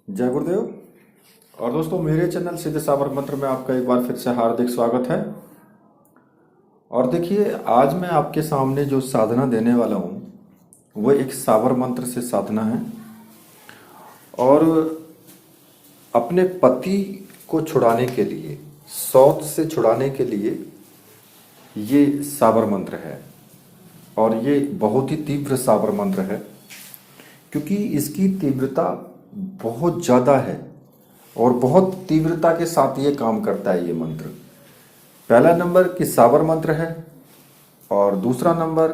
जय गुरुदेव। और दोस्तों, मेरे चैनल सीधे साबर मंत्र में आपका एक बार फिर से हार्दिक स्वागत है। और देखिए, आज मैं आपके सामने जो साधना देने वाला हूँ वो एक साबर मंत्र से साधना है। और अपने पति को छुड़ाने के लिए, शौच से छुड़ाने के लिए ये साबर मंत्र है। और ये बहुत ही तीव्र साबर मंत्र है, क्योंकि इसकी तीव्रता बहुत ज़्यादा है और बहुत तीव्रता के साथ ये काम करता है। ये मंत्र पहला नंबर कि साबर मंत्र है, और दूसरा नंबर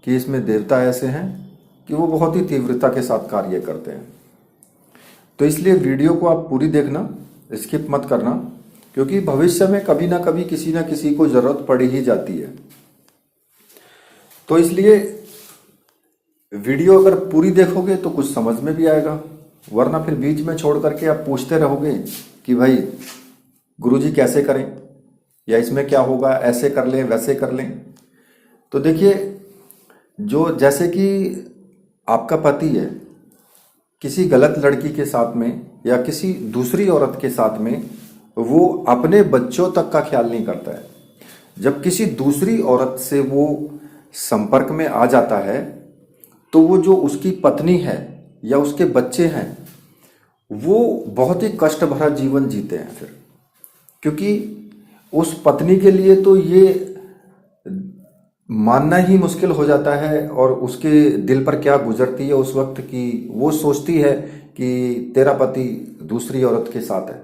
कि इसमें देवता ऐसे हैं कि वो बहुत ही तीव्रता के साथ कार्य करते हैं। तो इसलिए वीडियो को आप पूरी देखना, स्किप मत करना, क्योंकि भविष्य में कभी ना कभी किसी ना किसी को जरूरत पड़ ही जाती है। तो इसलिए वीडियो अगर पूरी देखोगे तो कुछ समझ में भी आएगा, वरना फिर बीच में छोड़ करके आप पूछते रहोगे कि भाई गुरुजी कैसे करें, या इसमें क्या होगा, ऐसे कर लें वैसे कर लें। तो देखिए, जो जैसे कि आपका पति है किसी गलत लड़की के साथ में या किसी दूसरी औरत के साथ में, वो अपने बच्चों तक का ख्याल नहीं करता है। जब किसी दूसरी औरत से वो संपर्क में आ जाता है तो वो जो उसकी पत्नी है या उसके बच्चे हैं वो बहुत ही कष्ट भरा जीवन जीते हैं फिर, क्योंकि उस पत्नी के लिए तो ये मानना ही मुश्किल हो जाता है। और उसके दिल पर क्या गुजरती है उस वक्त की वो सोचती है कि तेरा पति दूसरी औरत के साथ है।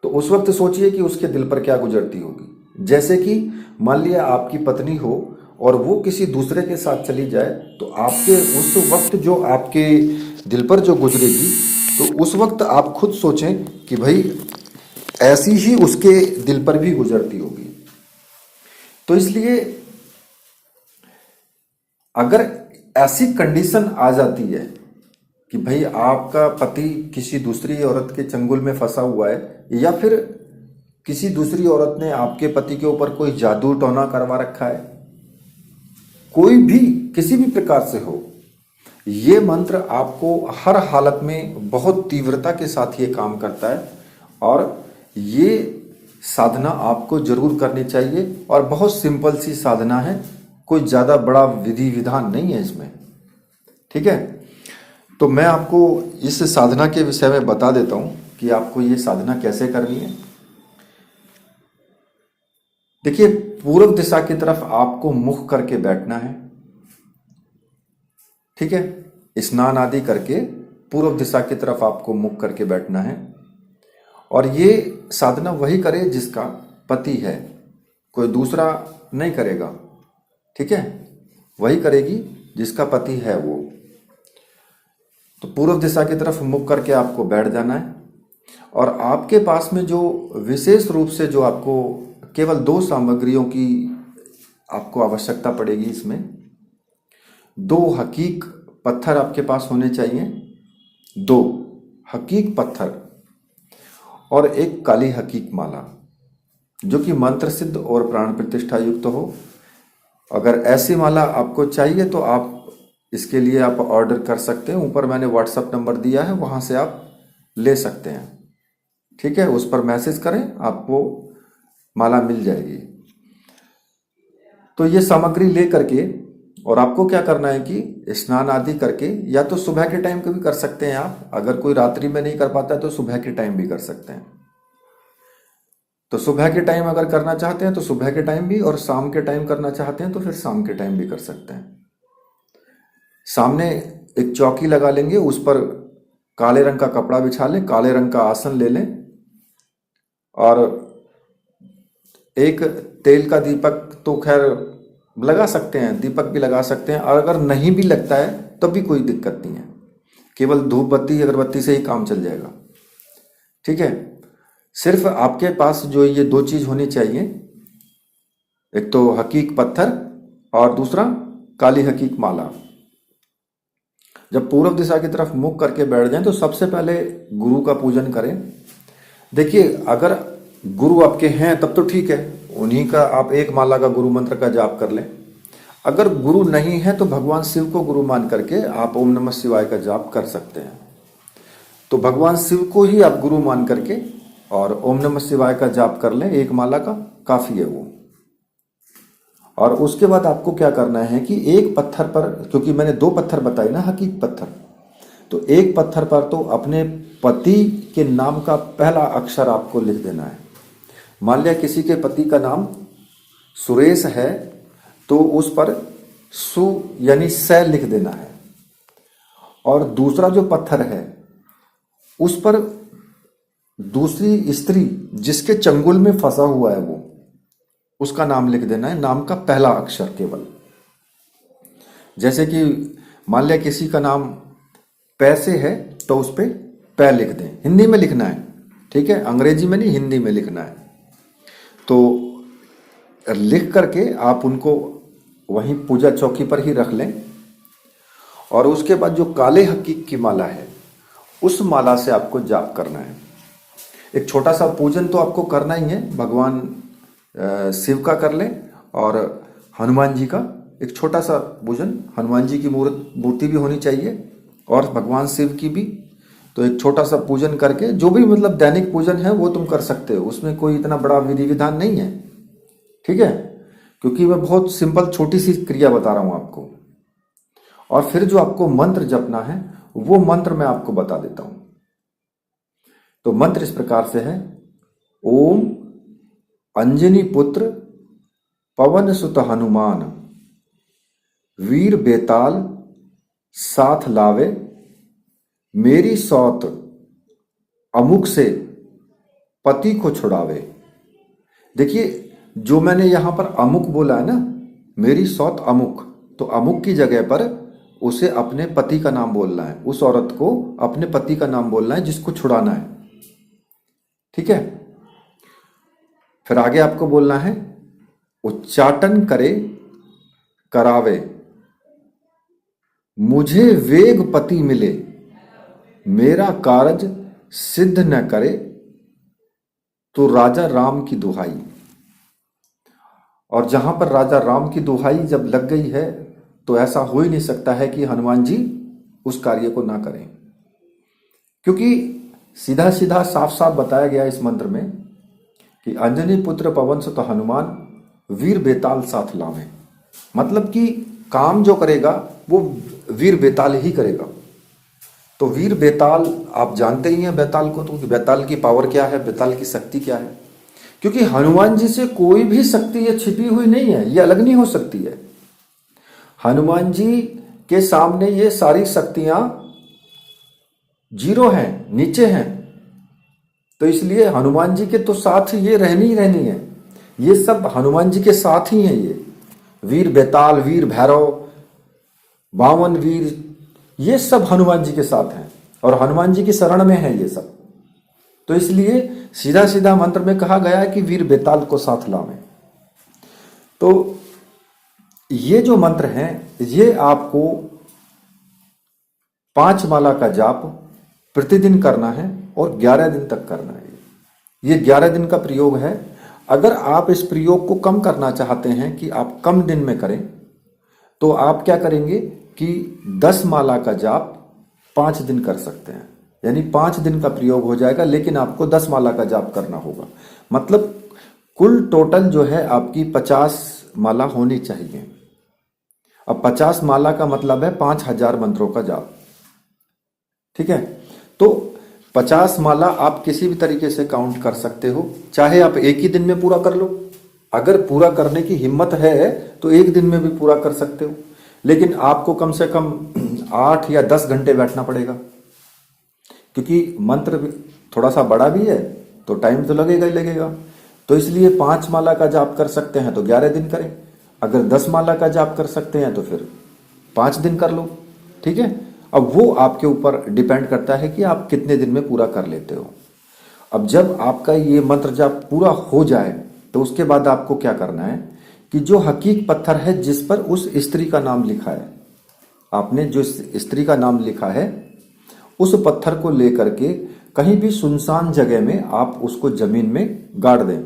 तो उस वक्त सोचिए कि उसके दिल पर क्या गुजरती होगी। जैसे कि मान लिया आपकी पत्नी हो और वो किसी दूसरे के साथ चली जाए, तो आपके उस वक्त जो आपके दिल पर जो गुजरेगी, तो उस वक्त आप खुद सोचें कि भाई ऐसी ही उसके दिल पर भी गुजरती होगी। तो इसलिए अगर ऐसी कंडीशन आ जाती है कि भाई आपका पति किसी दूसरी औरत के चंगुल में फंसा हुआ है, या फिर किसी दूसरी औरत ने आपके पति के ऊपर कोई जादू टोना करवा रखा है, कोई भी किसी भी प्रकार से हो, ये मंत्र आपको हर हालत में बहुत तीव्रता के साथ ये काम करता है। और ये साधना आपको जरूर करनी चाहिए, और बहुत सिंपल सी साधना है, कोई ज़्यादा बड़ा विधि विधान नहीं है इसमें। ठीक है, तो मैं आपको इस साधना के विषय में बता देता हूं कि आपको ये साधना कैसे करनी है। देखिए, पूर्व दिशा की तरफ आपको मुख करके बैठना है। ठीक है, स्नान आदि करके पूर्व दिशा की तरफ आपको मुख करके बैठना है। और ये साधना वही करे जिसका पति है, कोई दूसरा नहीं करेगा। ठीक है, वही करेगी जिसका पति है वो। तो पूर्व दिशा की तरफ मुख करके आपको बैठ जाना है। और आपके पास में जो विशेष रूप से जो आपको केवल 2 सामग्रियों की आपको आवश्यकता पड़ेगी इसमें, 2 हकीक पत्थर आपके पास होने चाहिए, 2 हकीक पत्थर और एक काली हकीक माला, जो कि मंत्र सिद्ध और प्राण प्रतिष्ठा युक्त हो। अगर ऐसी माला आपको चाहिए तो आप इसके लिए आप ऑर्डर कर सकते हैं। ऊपर मैंने व्हाट्सएप नंबर दिया है, वहां से आप ले सकते हैं। ठीक है, उस पर मैसेज करें, आपको माला मिल जाएगी। तो ये सामग्री ले करके, और आपको क्या करना है कि स्नान आदि करके, या तो सुबह के टाइम कभी कर सकते हैं आप, अगर कोई रात्रि में नहीं कर पाता है तो सुबह के टाइम भी कर सकते हैं। तो सुबह के टाइम अगर करना चाहते हैं तो सुबह के टाइम भी, और शाम के टाइम करना चाहते हैं तो फिर शाम के टाइम भी कर सकते हैं। सामने एक चौकी लगा लेंगे, उस पर काले रंग का कपड़ा बिछा लें, काले रंग का आसन ले लें, और एक तेल का दीपक तो खैर लगा सकते हैं, दीपक भी लगा सकते हैं। और अगर नहीं भी लगता है तब भी कोई दिक्कत नहीं है, केवल धूप बत्ती अगरबत्ती से ही काम चल जाएगा। ठीक है, सिर्फ आपके पास जो ये 2 चीज होनी चाहिए, एक तो हकीक पत्थर और दूसरा काली हकीक माला। जब पूर्व दिशा की तरफ मुख करके बैठ जाएं तो सबसे पहले गुरु का पूजन करें। देखिए, अगर गुरु आपके हैं तब तो ठीक है, उन्हीं का आप एक माला का गुरु मंत्र का जाप कर लें। अगर गुरु नहीं है तो भगवान शिव को गुरु मान करके आप ओम नमः शिवाय का जाप कर सकते हैं। तो भगवान शिव को ही आप गुरु मान करके और ओम नमः शिवाय का जाप कर लें, एक माला का काफी है वो। और उसके बाद आपको क्या करना है कि एक पत्थर पर, क्योंकि मैंने 2 पत्थर बताए ना हकीक पत्थर, तो एक पत्थर पर तो अपने पति के नाम का पहला अक्षर आपको लिख देना है। मान लिया किसी के पति का नाम सुरेश है तो उस पर सु यानी स लिख देना है। और दूसरा जो पत्थर है उस पर दूसरी स्त्री जिसके चंगुल में फंसा हुआ है वो, उसका नाम लिख देना है, नाम का पहला अक्षर केवल। जैसे कि मान लिया किसी का नाम पैसे है तो उस पर पै लिख दें, हिंदी में लिखना है, ठीक है, अंग्रेजी में नहीं, हिंदी में लिखना है। तो लिख करके आप उनको वहीं पूजा चौकी पर ही रख लें। और उसके बाद जो काले हकीक की माला है उस माला से आपको जाप करना है। एक छोटा सा पूजन तो आपको करना ही है, भगवान शिव का कर लें और हनुमान जी का एक छोटा सा पूजन, हनुमान जी की मूर्ति भी होनी चाहिए और भगवान शिव की भी। तो एक छोटा सा पूजन करके, जो भी मतलब दैनिक पूजन है वो तुम कर सकते हो, उसमें कोई इतना बड़ा विधि विधान नहीं है, ठीक है, क्योंकि मैं बहुत सिंपल छोटी सी क्रिया बता रहा हूं आपको। और फिर जो आपको मंत्र जपना है वो मंत्र मैं आपको बता देता हूं। तो मंत्र इस प्रकार से है, ओम अंजनी पुत्र पवन सुत हनुमान वीर बेताल साथ लावे मेरी सौत अमुक से पति को छुड़ावे। देखिए जो मैंने यहां पर अमुक बोला है ना, मेरी सौत अमुक, तो अमुक की जगह पर उसे अपने पति का नाम बोलना है, उस औरत को अपने पति का नाम बोलना है जिसको छुड़ाना है, ठीक है। फिर आगे आपको बोलना है, उच्चाटन करे करावे मुझे वेग पति मिले मेरा कारज सिद्ध न करे तो राजा राम की दुहाई। और जहां पर राजा राम की दुहाई जब लग गई है तो ऐसा हो ही नहीं सकता है कि हनुमान जी उस कार्य को ना करें, क्योंकि सीधा सीधा साफ साफ बताया गया इस मंत्र में कि अंजनी पुत्र पवन सुत हनुमान वीर बेताल साथ लावे। मतलब कि काम जो करेगा वो वीर बेताल ही करेगा। तो वीर बेताल आप जानते ही हैं बेताल को, तो बेताल की पावर क्या है, बेताल की शक्ति क्या है, क्योंकि हनुमान जी से कोई भी शक्ति ये छिपी हुई नहीं है, ये अलग नहीं हो सकती है। हनुमान जी के सामने ये सारी शक्तियां जीरो हैं, नीचे हैं। तो इसलिए हनुमान जी के तो साथ ये रहनी ही रहनी है, ये सब हनुमान जी के साथ ही हैं। ये वीर बेताल, वीर भैरव, बावन वीर, ये सब हनुमान जी के साथ हैं और हनुमान जी की शरण में है ये सब। तो इसलिए सीधा सीधा मंत्र में कहा गया है कि वीर बेताल को साथ लावें। तो ये जो मंत्र हैं ये आपको 5 माला का जाप प्रतिदिन करना है और 11 दिन तक करना है। ये 11 दिन का प्रयोग है। अगर आप इस प्रयोग को कम करना चाहते हैं कि आप कम दिन में करें, तो आप क्या करेंगे कि 10 माला का जाप 5 दिन कर सकते हैं, यानी 5 दिन का प्रयोग हो जाएगा, लेकिन आपको 10 माला का जाप करना होगा। मतलब कुल टोटल जो है आपकी 50 माला होनी चाहिए। अब 50 माला का मतलब है 5000 मंत्रों का जाप, ठीक है। तो 50 माला आप किसी भी तरीके से काउंट कर सकते हो, चाहे आप एक ही दिन में पूरा कर लो, अगर पूरा करने की हिम्मत है तो एक दिन में भी पूरा कर सकते हो, लेकिन आपको कम से कम 8 या 10 घंटे बैठना पड़ेगा, क्योंकि मंत्र थोड़ा सा बड़ा भी है तो टाइम तो लगेगा ही लगेगा। तो इसलिए 5 माला का जाप कर सकते हैं तो 11 दिन करें, अगर 10 माला का जाप कर सकते हैं तो फिर 5 दिन कर लो, ठीक है। अब वो आपके ऊपर डिपेंड करता है कि आप कितने दिन में पूरा कर लेते हो। अब जब आपका ये मंत्र जाप पूरा हो जाए तो उसके बाद आपको क्या करना है कि जो हकीक पत्थर है जिस पर उस स्त्री का नाम लिखा है, आपने जो स्त्री का नाम लिखा है उस पत्थर को लेकर के कहीं भी सुनसान जगह में आप उसको जमीन में गाड़ दें,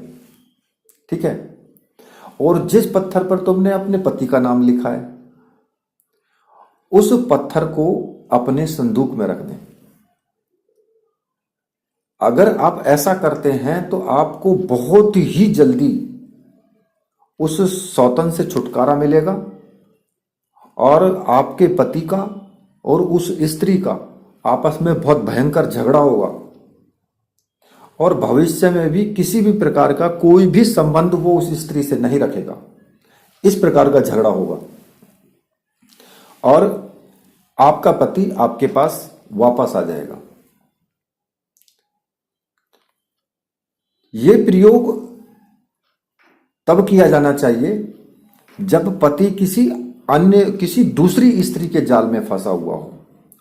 ठीक है। और जिस पत्थर पर तुमने अपने पति का नाम लिखा है उस पत्थर को अपने संदूक में रख दें, अगर आप ऐसा करते हैं तो आपको बहुत ही जल्दी उस सौतन से छुटकारा मिलेगा और आपके पति का और उस स्त्री का आपस में बहुत भयंकर झगड़ा होगा और भविष्य में भी किसी भी प्रकार का कोई भी संबंध वो उस स्त्री से नहीं रखेगा। इस प्रकार का झगड़ा होगा और आपका पति आपके पास वापस आ जाएगा। ये प्रयोग तब किया जाना चाहिए जब पति किसी दूसरी स्त्री के जाल में फंसा हुआ हो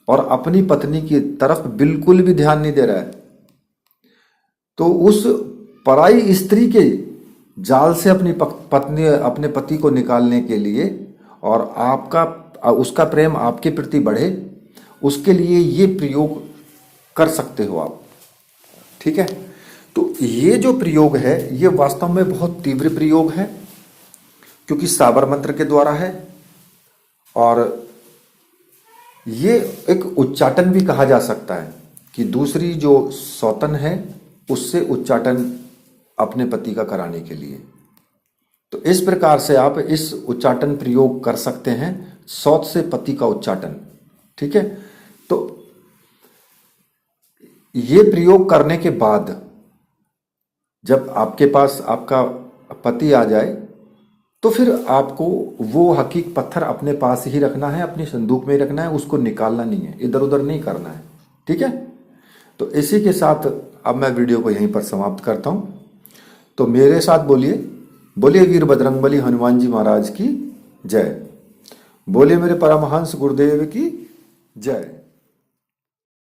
और अपनी पत्नी की तरफ बिल्कुल भी ध्यान नहीं दे रहा है। तो उस पराई स्त्री के जाल से अपने पति को निकालने के लिए और उसका प्रेम आपके प्रति बढ़े, उसके लिए ये प्रयोग कर सकते हो आप। ठीक है, तो ये जो प्रयोग है ये वास्तव में बहुत तीव्र प्रयोग है क्योंकि साबर मंत्र के द्वारा है और ये एक उच्चाटन भी कहा जा सकता है कि दूसरी जो सौतन है उससे उच्चाटन अपने पति का कराने के लिए। तो इस प्रकार से आप इस उच्चाटन प्रयोग कर सकते हैं, सौत से पति का उच्चाटन। ठीक है, तो ये प्रयोग करने के बाद जब आपके पास आपका पति आ जाए तो फिर आपको वो हकीक पत्थर अपने पास ही रखना है, अपनी संदूक में ही रखना है, उसको निकालना नहीं है, इधर उधर नहीं करना है। ठीक है, तो इसी के साथ अब मैं वीडियो को यहीं पर समाप्त करता हूं। तो मेरे साथ बोलिए, बोलिए वीर बजरंगबली हनुमान जी महाराज की जय, बोलिए मेरे परमहंस गुरुदेव की जय।